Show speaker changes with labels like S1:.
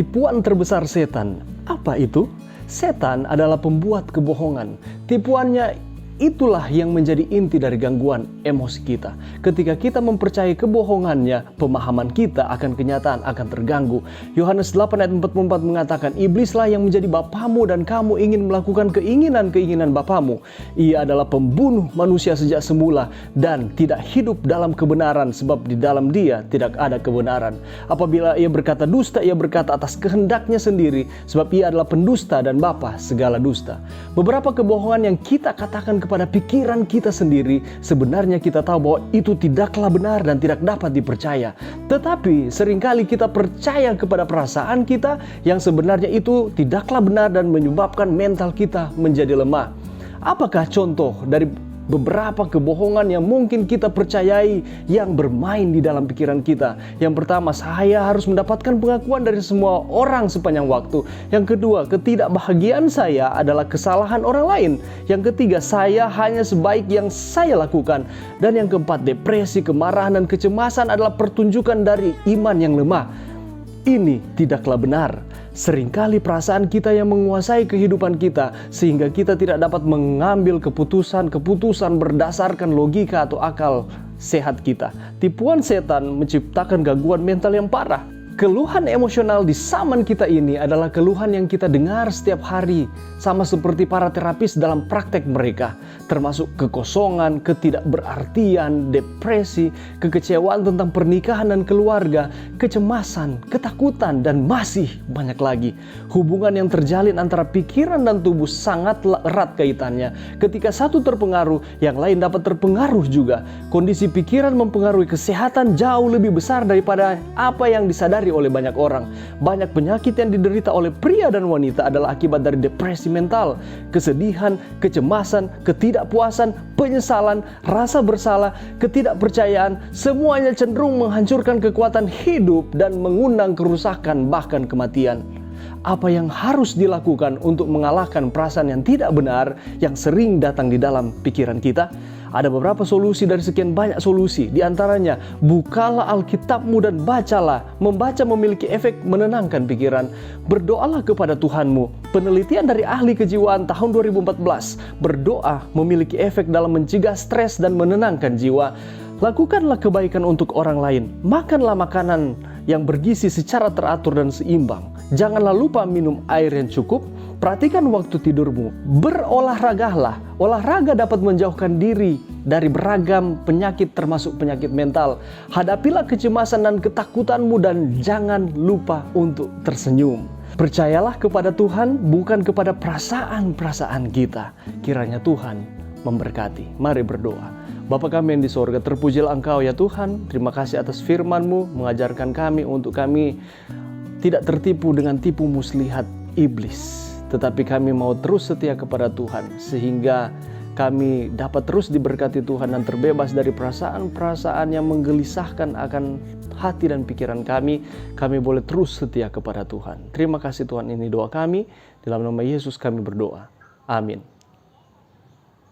S1: Tipuan terbesar setan, apa itu? Setan adalah pembuat kebohongan. Tipuannya itulah yang menjadi inti dari gangguan emosi kita. Ketika kita mempercayai kebohongannya, pemahaman kita akan kenyataan akan terganggu. Yohanes 8 ayat 44 mengatakan, iblislah yang menjadi bapamu dan kamu ingin melakukan keinginan-keinginan bapamu. Ia adalah pembunuh manusia sejak semula dan tidak hidup dalam kebenaran, sebab di dalam dia tidak ada kebenaran. Apabila ia berkata dusta, ia berkata atas kehendaknya sendiri, sebab ia adalah pendusta dan bapa segala dusta. Beberapa kebohongan yang kita katakan kepada pikiran kita sendiri, sebenarnya kita tahu bahwa itu tidaklah benar dan tidak dapat dipercaya. Tetapi seringkali kita percaya kepada perasaan kita yang sebenarnya itu tidaklah benar dan menyebabkan mental kita menjadi lemah. Apakah contoh dari beberapa kebohongan yang mungkin kita percayai yang bermain di dalam pikiran kita? Yang pertama, saya harus mendapatkan pengakuan dari semua orang sepanjang waktu. Yang kedua, ketidakbahagiaan saya adalah kesalahan orang lain. Yang ketiga, saya hanya sebaik yang saya lakukan. Dan yang keempat, depresi, kemarahan, dan kecemasan adalah pertunjukan dari iman yang lemah. Ini tidaklah benar. Seringkali perasaan kita yang menguasai kehidupan kita, sehingga kita tidak dapat mengambil keputusan berdasarkan logika atau akal sehat kita. Tipuan setan menciptakan gangguan mental yang parah. Keluhan emosional di zaman kita ini adalah keluhan yang kita dengar setiap hari, sama seperti para terapis dalam praktek mereka, termasuk kekosongan, ketidakberartian, depresi, kekecewaan tentang pernikahan dan keluarga, kecemasan, ketakutan, dan masih banyak lagi. Hubungan yang terjalin antara pikiran dan tubuh sangat erat kaitannya. Ketika satu terpengaruh, yang lain dapat terpengaruh juga. Kondisi pikiran mempengaruhi kesehatan jauh lebih besar daripada apa yang disadari oleh banyak orang. Banyak penyakit yang diderita oleh pria dan wanita adalah akibat dari depresi mental, kesedihan, kecemasan, ketidakpuasan, penyesalan, rasa bersalah, ketidakpercayaan. Semuanya cenderung menghancurkan kekuatan hidup dan mengundang kerusakan bahkan kematian. Apa yang harus dilakukan untuk mengalahkan perasaan yang tidak benar yang sering datang di dalam pikiran kita? Ada beberapa solusi dari sekian banyak solusi. Di antaranya, bukalah Alkitabmu dan bacalah. Membaca memiliki efek menenangkan pikiran. Berdoalah kepada Tuhanmu. Penelitian dari ahli kejiwaan tahun 2014, berdoa memiliki efek dalam mencegah stres dan menenangkan jiwa. Lakukanlah kebaikan untuk orang lain. Makanlah makanan yang bergizi secara teratur dan seimbang. Janganlah lupa minum air yang cukup. Perhatikan waktu tidurmu. Berolahragalah. Olahraga dapat menjauhkan diri dari beragam penyakit termasuk penyakit mental. Hadapilah kecemasan dan ketakutanmu dan jangan lupa untuk tersenyum. Percayalah kepada Tuhan, bukan kepada perasaan-perasaan kita. Kiranya Tuhan memberkati. Mari berdoa. Bapa kami yang di sorga, terpujilah Engkau ya Tuhan. Terima kasih atas firman-Mu, mengajarkan kami untuk kami tidak tertipu dengan tipu muslihat iblis. Tetapi kami mau terus setia kepada Tuhan, sehingga kami dapat terus diberkati Tuhan dan terbebas dari perasaan-perasaan yang menggelisahkan akan hati dan pikiran kami. Kami boleh terus setia kepada Tuhan. Terima kasih Tuhan, ini doa kami. Dalam nama Yesus kami berdoa. Amin.